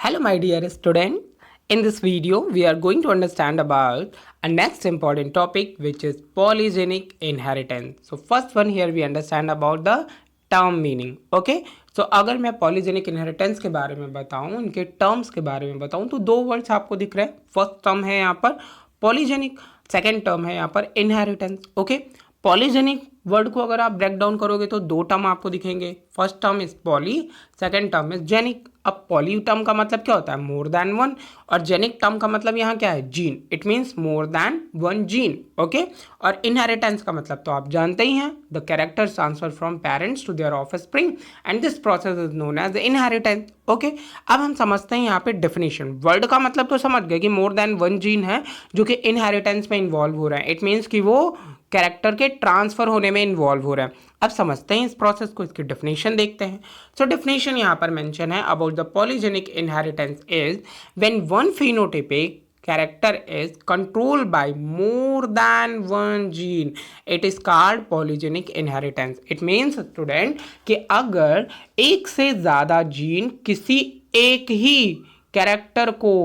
Hello, my dear student. In this video, we are going to understand about a next important topic, which is polygenic inheritance. So, first one here we understand about the term meaning. Okay. So, अगर मैं polygenic inheritance के बारे में बताऊं, उनके terms के बारे में बताऊं, तो दो वर्ड्स आपको दिख रहे हैं. फर्स्ट टर्म है यहाँ पर polygenic, सेकेंड टर्म है यहाँ पर inheritance. ओके. पॉलीजेनिक वर्ड को अगर आप ब्रेक डाउन करोगे तो दो टर्म आपको दिखेंगे. First term is poly, second term is genic. अब पॉली टर्म का मतलब क्या होता है? More than one. और जेनिक टर्म का मतलब यहाँ क्या है? Gene. It means more than one gene. Okay. और इनहेरिटेंस का मतलब तो आप जानते ही हैं, the characters transfer from parents to their offspring and this process is known as inheritance. Okay. अब हम समझते हैं यहाँ पे डेफिनेशन. वर्ड का मतलब तो समझ गए कि मोर देन वन जीन है जो कि इनहेरिटेंस में इन्वॉल्व हो रहा है. इट मीन्स कि वो कैरेक्टर के ट्रांसफर होने में इन्वॉल्व हो रहा है. अब समझते हैं इस प्रोसेस को, इसकी डेफिनेशन देखते हैं. सो डेफिनेशन यहाँ पर मेंशन है about the polygenic inheritance is when one phenotypic character is controlled by more than one gene, it is called polygenic inheritance. It means student कि अगर एक से ज़्यादा जीन किसी एक ही कैरेक्टर को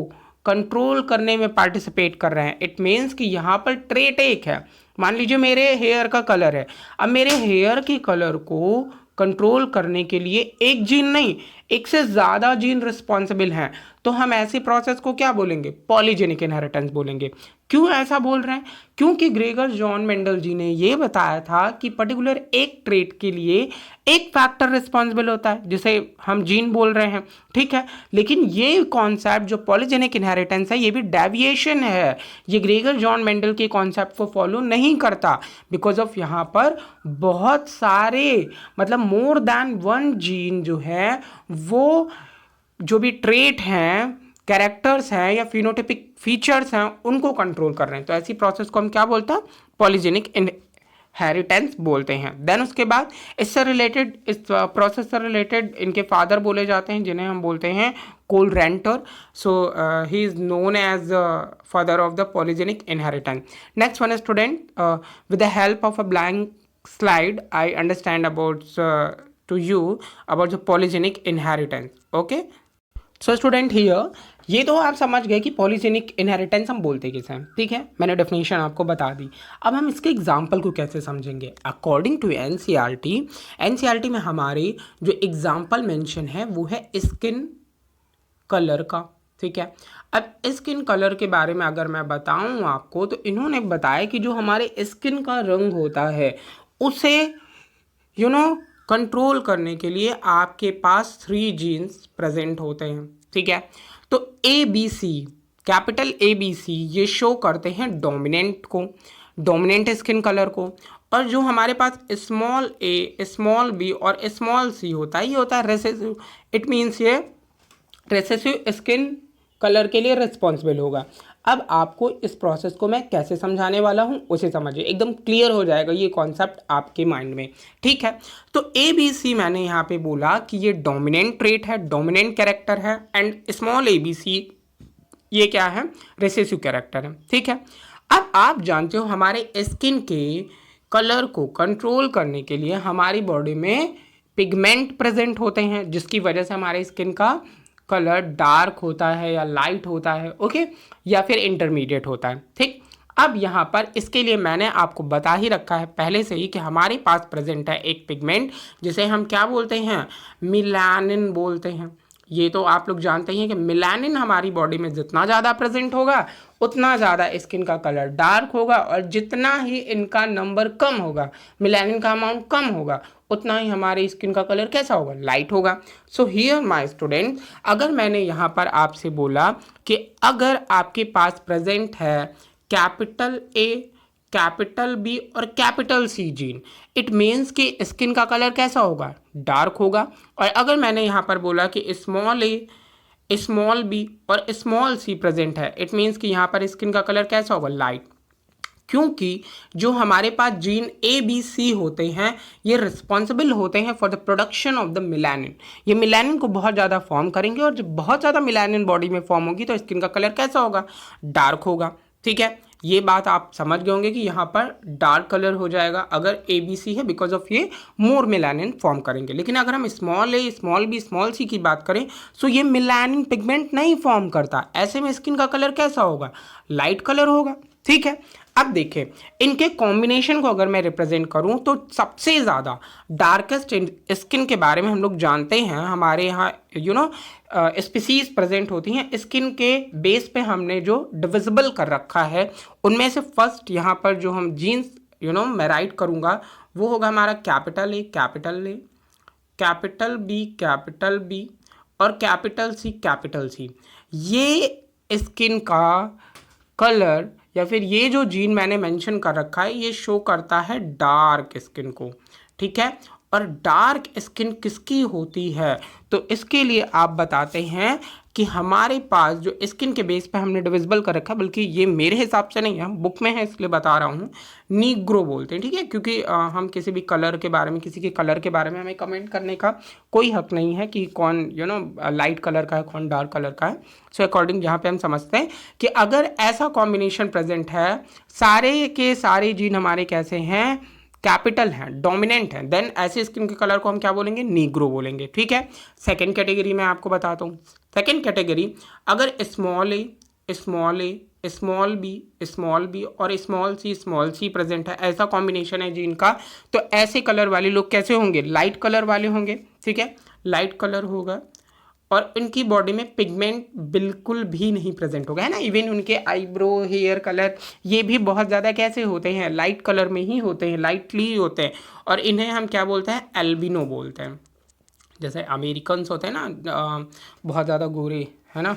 कंट्रोल करने में पार्टिसिपेट कर रहे हैं, इट मीन्स कि यहाँ पर ट्रेट एक है. मान लीजिए मेरे हेयर का कलर है. अब मेरे हेयर के कलर को कंट्रोल करने के लिए एक जीन नहीं, एक से ज़्यादा जीन रिस्पॉन्सिबल हैं, तो हम ऐसी प्रोसेस को क्या बोलेंगे? पॉलीजेनिक इनहेरिटेंस बोलेंगे. क्यों ऐसा बोल रहे हैं? क्योंकि ग्रेगर जॉन मेंडल जी ने ये बताया था कि पर्टिकुलर एक ट्रेट के लिए एक फैक्टर रिस्पॉन्सिबल होता है जिसे हम जीन बोल रहे हैं. ठीक है. लेकिन ये कॉन्सेप्ट जो पॉलीजेनिक इनहेरिटेंस है, ये भी डेविएशन है. ये ग्रेगर जॉन मेंडल के कॉन्सेप्ट को फॉलो नहीं करता, बिकॉज ऑफ यहाँ पर बहुत सारे मतलब मोर देन वन जीन जो है वो जो भी ट्रेट हैं, कैरेक्टर्स हैं या फिनोटाइपिक फीचर्स हैं, उनको कंट्रोल कर रहे हैं. तो ऐसी प्रोसेस को हम क्या बोलते हैं? पॉलीजेनिक इनहेरिटेंस बोलते हैं. देन उसके बाद इससे रिलेटेड, इस प्रोसेस से रिलेटेड इनके फादर बोले जाते हैं जिन्हें हम बोलते हैं कोलरेंटर. So he is known as father of the polygenic inheritance. Next one student, with the help of a blank slide I understand about to you about the polygenic inheritance. Okay. So student here, ये तो आप समझ गए कि polygenic inheritance हम बोलते किसे हैं. ठीक है. मैंने डेफिनेशन आपको बता दी. अब हम इसके एग्जाम्पल को कैसे समझेंगे? अकॉर्डिंग टू एनसीईआरटी में हमारी जो एग्जाम्पल मेंशन है वो है स्किन कलर का. ठीक है. अब स्किन कलर के बारे में अगर मैं बताऊं आपको, तो इन्होंने बताया कि जो हमारे स्किन का रंग होता है उसे कंट्रोल करने के लिए आपके पास 3 जीन्स प्रेजेंट होते हैं. ठीक है. तो ABC, कैपिटल ABC ये शो करते हैं डोमिनेंट को, डोमिनेंट स्किन कलर को. और जो हमारे पास स्मॉल a, स्मॉल b और स्मॉल c होता है, ये होता है रेसेसिव. इट मीन्स ये रेसेसिव स्किन कलर के लिए रिस्पॉन्सिबल होगा. अब आपको इस प्रोसेस को मैं कैसे समझाने वाला हूँ उसे समझिए, एकदम क्लियर हो जाएगा ये कॉन्सेप्ट आपके माइंड में. ठीक है. तो ABC मैंने यहाँ पे बोला कि ये डोमिनेंट ट्रेट है, डोमिनेंट कैरेक्टर है. एंड स्मॉल ABC ये क्या है? रिसेसिव कैरेक्टर है. ठीक है. अब आप जानते हो हमारे स्किन के कलर को कंट्रोल करने के लिए हमारी बॉडी में पिगमेंट प्रेजेंट होते हैं, जिसकी वजह से हमारे स्किन का कलर डार्क होता है या लाइट होता है. ओके. या फिर इंटरमीडिएट होता है. ठीक. अब यहाँ पर इसके लिए मैंने आपको बता ही रखा है पहले से ही कि हमारे पास प्रेजेंट है एक पिगमेंट जिसे हम क्या बोलते हैं? मिलानिन बोलते हैं. ये तो आप लोग जानते हैं कि मिलानिन हमारी बॉडी में जितना ज़्यादा प्रेजेंट होगा उतना ज़्यादा स्किन का कलर डार्क होगा, और जितना ही इनका नंबर कम होगा, मिलानिन का अमाउंट कम होगा, उतना ही हमारी स्किन का कलर कैसा होगा? लाइट होगा. सो हियर माय स्टूडेंट, अगर मैंने यहाँ पर आपसे बोला कि अगर आपके पास प्रेजेंट है कैपिटल A, कैपिटल B और capital C gene, it means कि स्किन का कलर कैसा होगा? डार्क होगा. और अगर मैंने यहाँ पर बोला कि स्मॉल A, स्मॉल B और स्मॉल C प्रेजेंट है, इट मीन्स कि यहाँ पर स्किन का कलर कैसा होगा? लाइट. क्योंकि जो हमारे पास जीन ABC होते हैं ये रिस्पॉन्सिबल होते हैं for the production of the melanin. ये मिलानिन को बहुत ज़्यादा फॉर्म करेंगे, और जब बहुत ज़्यादा मिलानिन बॉडी में फॉर्म होगी तो स्किन का कलर कैसा होगा? डार्क होगा. ठीक है. ये बात आप समझ गए होंगे कि यहाँ पर डार्क कलर हो जाएगा अगर ABC है, बिकॉज ऑफ ये मोर मेलानिन फॉर्म करेंगे। लेकिन अगर हम स्मॉल ए, स्मॉल बी, स्मॉल सी की बात करें तो ये मेलानिन पिगमेंट नहीं फॉर्म करता। ऐसे में स्किन का कलर कैसा होगा? लाइट कलर होगा। ठीक है, अब देखें इनके कॉम्बिनेशन को अगर मैं रिप्रेजेंट करूं तो सबसे ज़्यादा डार्केस्ट स्किन के बारे में हम लोग जानते हैं, हमारे यहाँ स्पीसीज प्रेजेंट होती हैं स्किन के बेस पे हमने जो डिविजिबल कर रखा है, उनमें से फर्स्ट यहाँ पर जो हम जीन्स मैं राइट करूँगा वो होगा हमारा कैपिटल ए, कैपिटल बी और कैपिटल सी। ये स्किन का कलर या फिर ये जो जीन मैंने मेंशन कर रखा है ये शो करता है डार्क स्किन को। ठीक है, और डार्क स्किन किसकी होती है? तो इसके लिए आप बताते हैं कि हमारे पास जो स्किन के बेस पे हमने डिविजिबल कर रखा है, बल्कि ये मेरे हिसाब से नहीं है, बुक में है इसलिए बता रहा हूँ, नीग्रो बोलते हैं। ठीक है, क्योंकि हम किसी भी कलर के बारे में, किसी के कलर के बारे में हमें कमेंट करने का कोई हक नहीं है कि कौन लाइट कलर का है, कौन डार्क कलर का है। सो अकॉर्डिंग यहाँ पे हम समझते हैं कि अगर ऐसा कॉम्बिनेशन प्रेजेंट है, सारे के सारे जीन हमारे कैसे हैं? कैपिटल हैं, डोमिनेंट हैं, देन ऐसे स्किन के कलर को हम क्या बोलेंगे? नीग्रो बोलेंगे। ठीक है, सेकेंड कैटेगरी मैं आपको बताता हूँ। सेकेंड कैटेगरी, अगर स्मॉल बी और स्मॉल सी प्रेजेंट है, ऐसा कॉम्बिनेशन है जीन का, तो ऐसे कलर वाले लोग कैसे होंगे? लाइट कलर वाले होंगे। ठीक है, लाइट कलर होगा और उनकी बॉडी में पिगमेंट बिल्कुल भी नहीं प्रेजेंट होगा, है ना। इवन उनके आईब्रो, हेयर कलर ये भी बहुत ज़्यादा कैसे होते हैं? लाइट कलर में ही होते हैं, लाइटली होते हैं, और इन्हें हम क्या बोलते हैं? एल्बिनो बोलते हैं। जैसे अमेरिकन्स होते हैं ना, बहुत ज़्यादा गोरे, है ना,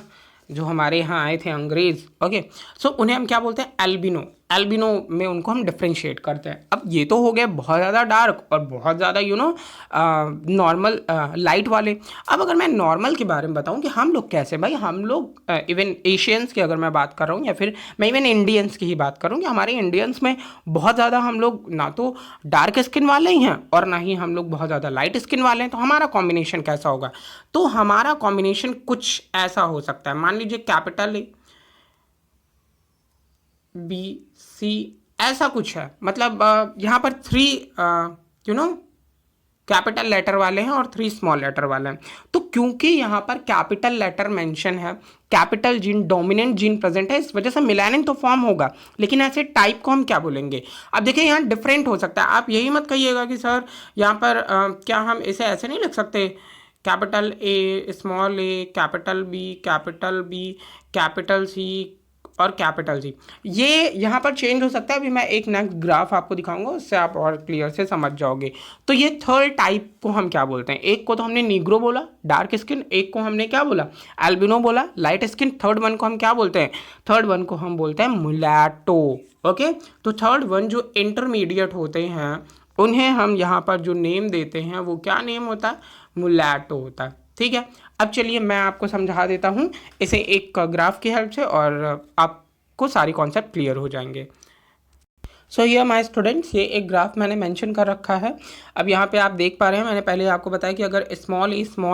जो हमारे यहाँ आए थे अंग्रेज़। ओके, सो उन्हें हम क्या बोलते हैं? एल्बिनो। एल्बिनो में उनको हम डिफ्रेंशिएट करते हैं। अब ये तो हो गए बहुत ज़्यादा डार्क और बहुत ज़्यादा नॉर्मल लाइट वाले। अब अगर मैं नॉर्मल के बारे में बताऊं कि हम लोग कैसे, भाई हम लोग इवन एशियंस की अगर मैं बात कर रहा हूँ या फिर मैं इवन इंडियंस की ही बात करूँ कि हमारे इंडियंस में बहुत ज़्यादा हम लोग ना तो डार्क स्किन वाले ही हैं और ना ही हम लोग बहुत ज़्यादा लाइट स्किन वाले हैं। तो हमारा कॉम्बिनेशन कैसा होगा? तो हमारा कॉम्बिनेशन कुछ ऐसा हो सकता है, मान लीजिए कैपिटल ए, BC ऐसा कुछ है। मतलब यहाँ पर 3 कैपिटल लेटर वाले हैं और 3 स्मॉल लेटर वाले हैं। तो क्योंकि यहाँ पर कैपिटल लेटर मेंशन है, capital gene, dominant gene present है, इस वजह से मेलानिन तो फॉर्म होगा, लेकिन ऐसे टाइप को हम क्या बोलेंगे? अब देखिए यहाँ डिफरेंट हो सकता है। आप यही मत कहिएगा कि सर यहाँ पर क्या हम इसे ऐसे नहीं लिख सकते? Capital A, small A, capital B, capital C और कैपिटल जी, ये यहाँ पर चेंज हो सकता है। अभी मैं एक नेक्स्ट ग्राफ आपको दिखाऊंगा, उससे आप और क्लियर से समझ जाओगे। तो ये थर्ड टाइप को हम क्या बोलते हैं? एक को तो हमने नीग्रो बोला, डार्क स्किन, एक को हमने क्या बोला? एल्बिनो बोला, लाइट स्किन। थर्ड वन को हम क्या बोलते हैं? थर्ड वन को हम बोलते हैं मुलैटो। ओके, तो थर्ड वन जो इंटरमीडिएट होते हैं उन्हें हम यहाँ पर जो नेम देते हैं वो क्या नेम होता है? मुलैटो होता है। ठीक है, अब चलिए मैं आपको समझा देता हूँ इसे एक ग्राफ की हेल्प से और आपको सारी कॉन्सेप्ट क्लियर हो जाएंगे। सो हियर माय स्टूडेंट्स, ये एक ग्राफ मैंने मेंशन कर रखा है। अब यहाँ पे आप देख पा रहे हैं, मैंने पहले आपको बताया कि अगर स्मॉल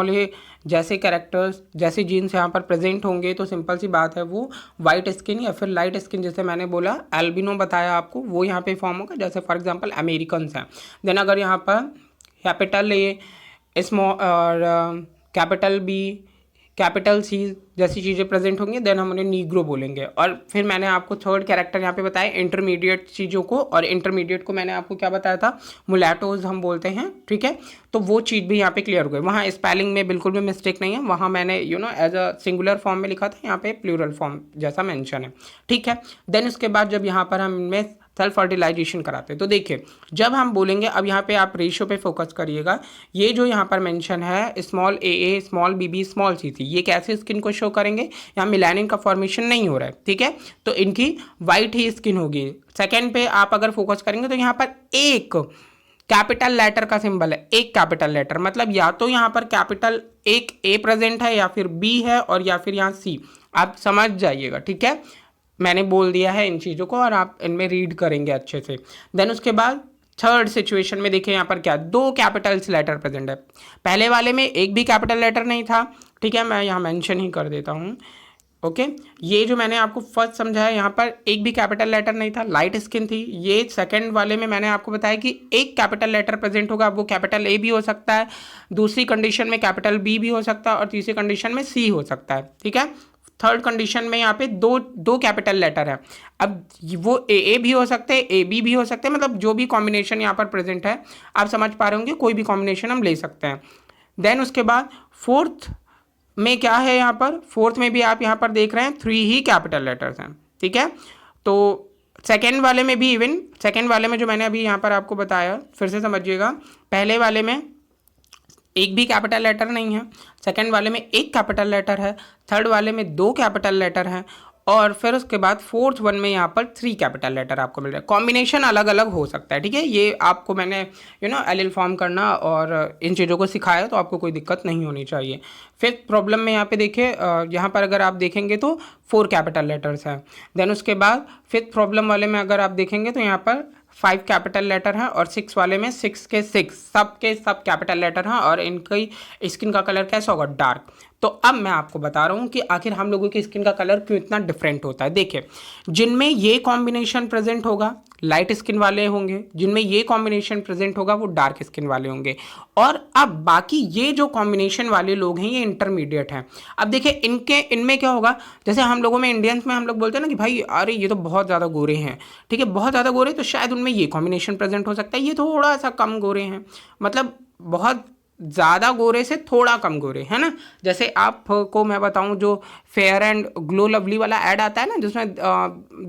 ए जैसे कैरेक्टर्स, जैसे जीन्स यहाँ पर प्रेजेंट होंगे तो सिंपल सी बात है वो वाइट स्किन या फिर लाइट स्किन, जैसे मैंने बोला एल्बिनो बताया आपको, वो यहाँ पे फॉर्म होगा। जैसे फॉर एग्जाम्पल अमेरिकन्स हैं। देन अगर यहाँ पर कैपिटल ए, स्मॉल और कैपिटल बी, कैपिटल सी जैसी चीज़ें प्रेजेंट होंगी, देन हम उन्हें नीग्रो बोलेंगे। और फिर मैंने आपको थर्ड कैरेक्टर यहाँ पे बताया इंटरमीडिएट चीज़ों को, और इंटरमीडिएट को मैंने आपको क्या बताया था? मुलैटोज हम बोलते हैं। ठीक है, तो वो चीज़ भी यहाँ पे क्लियर हो गई। वहाँ स्पेलिंग में बिल्कुल भी मिस्टेक नहीं है, वहाँ मैंने एज अ सिंगुलर फॉर्म में लिखा था, यहाँ पे प्लूरल फॉर्म जैसा मेंशन है। ठीक है, देन उसके बाद जब यहाँ पर हम इनमें सेल्फ फर्टिलाइजेशन कराते हैं तो देखिए जब हम बोलेंगे, अब यहाँ पे आप रेशियो पे फोकस करिएगा, ये जो यहाँ पर मेंशन है स्मॉल ए, स्मॉल बी, स्मॉल सी, ये कैसे स्किन को शो करेंगे? यहाँ मेलानिन का फॉर्मेशन नहीं हो रहा है। ठीक है, तो इनकी वाइट ही स्किन होगी। सेकेंड पे आप अगर फोकस करेंगे तो यहाँ पर एक कैपिटल लेटर का सिंबल है, एक कैपिटल लेटर, मतलब या तो यहाँ पर कैपिटल एक ए प्रेजेंट है या फिर बी है और या फिर यहाँ सी, आप समझ जाइएगा। ठीक है, मैंने बोल दिया है इन चीज़ों को और आप इनमें रीड करेंगे अच्छे से। देन उसके बाद थर्ड सिचुएशन में देखिए यहाँ पर क्या, 2 कैपिटल्स लेटर प्रेजेंट है। पहले वाले में एक भी कैपिटल लेटर नहीं था। ठीक है, मैं यहाँ मेंशन ही कर देता हूँ, ओके ये जो मैंने आपको फर्स्ट समझाया, यहाँ पर एक भी कैपिटल लेटर नहीं था, लाइट स्किन थी। ये सेकंड वाले में मैंने आपको बताया कि एक कैपिटल लेटर प्रेजेंट होगा, वो कैपिटल ए भी हो सकता है, दूसरी कंडीशन में कैपिटल बी भी हो सकता है, और तीसरी कंडीशन में सी हो सकता है। ठीक है, थर्ड कंडीशन में यहाँ पे दो दो कैपिटल लेटर है। अब वो ए भी हो सकते हैं, ए बी भी हो सकते हैं, मतलब जो भी कॉम्बिनेशन यहाँ पर प्रेजेंट है, आप समझ पा रहे होंगे, कोई भी कॉम्बिनेशन हम ले सकते हैं। देन उसके बाद फोर्थ में क्या है, यहाँ पर फोर्थ में भी आप यहाँ पर देख रहे हैं 3 ही कैपिटल लेटर्स हैं। ठीक है, तो सेकेंड वाले में भी इवन सेकेंड वाले में जो मैंने अभी यहाँ पर आपको बताया, फिर से समझिएगा, पहले वाले में एक भी कैपिटल लेटर नहीं है, सेकंड वाले में एक कैपिटल लेटर है, थर्ड वाले में 2 कैपिटल लेटर हैं, और फिर उसके बाद फोर्थ वन में यहाँ पर 3 कैपिटल लेटर आपको मिल रहा है। कॉम्बिनेशन अलग अलग हो सकता है। ठीक है, ये आपको मैंने एल फॉर्म करना और इन चीज़ों को सिखाया, तो आपको कोई दिक्कत नहीं होनी चाहिए। फिफ्थ प्रॉब्लम में यहाँ पे देखिए, यहाँ पर अगर आप देखेंगे तो 4 कैपिटल लेटर्स हैं। देन उसके बाद फिफ्थ प्रॉब्लम वाले में अगर आप देखेंगे तो यहाँ पर 5 कैपिटल लेटर हैं, और 6 वाले में 6 के 6 सब के सब कैपिटल लेटर हैं, और इनकी स्किन का कलर कैसा होगा, डार्क। तो अब मैं आपको बता रहा हूँ कि आखिर हम लोगों की स्किन का कलर क्यों इतना डिफरेंट होता है। देखिए, जिनमें ये कॉम्बिनेशन प्रेजेंट होगा लाइट स्किन वाले होंगे, जिनमें ये कॉम्बिनेशन प्रेजेंट होगा वो डार्क स्किन वाले होंगे, और अब बाकी ये जो कॉम्बिनेशन वाले लोग हैं ये इंटरमीडिएट हैं। अब देखिए इनमें क्या होगा, जैसे हम लोगों में इंडियंस में हम लोग बोलते हैं ना कि भाई अरे ये तो बहुत ज़्यादा गोरे हैं। ठीक है, बहुत ज़्यादा गोरे, तो शायद उनमें ये कॉम्बिनेशन प्रेजेंट हो सकता है, ये थोड़ा सा कम गोरे हैं, मतलब बहुत ज़्यादा गोरे से थोड़ा कम गोरे, है ना। जैसे आपको मैं बताऊं, जो फेयर एंड ग्लो लवली वाला ऐड आता है ना, जिसमें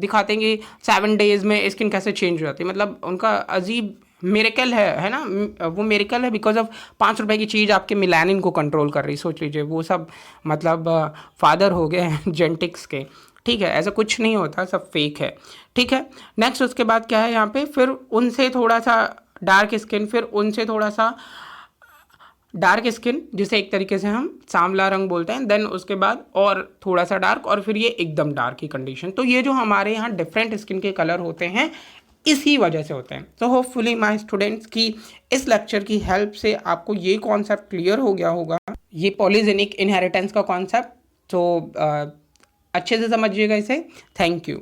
दिखाते हैं कि 7 डेज में स्किन कैसे चेंज हो जाती है, मतलब उनका अजीब मेरेकल है ना, वो मेरेकल है बिकॉज ऑफ 5 रुपए की चीज़ आपके मिलानिन को कंट्रोल कर रही। सोच लीजिए, वो सब मतलब फादर हो गए जेनेटिक्स के। ठीक है, ऐसा कुछ नहीं होता, सब फेक है। ठीक है, नेक्स्ट उसके बाद क्या है यहाँ पे, फिर उनसे थोड़ा सा डार्क स्किन, फिर उनसे थोड़ा सा डार्क स्किन, जिसे एक तरीके से हम सांवला रंग बोलते हैं, देन उसके बाद और थोड़ा सा डार्क, और फिर ये एकदम डार्क की कंडीशन। तो ये जो हमारे यहाँ डिफरेंट स्किन के कलर होते हैं इसी वजह से होते हैं। तो होपफुली माय स्टूडेंट्स की इस लेक्चर की हेल्प से आपको ये कॉन्सेप्ट क्लियर हो गया होगा, ये पॉलीजेनिक इनहेरिटेंस का कॉन्सेप्ट। तो अच्छे से समझिएगा इसे। Thank you.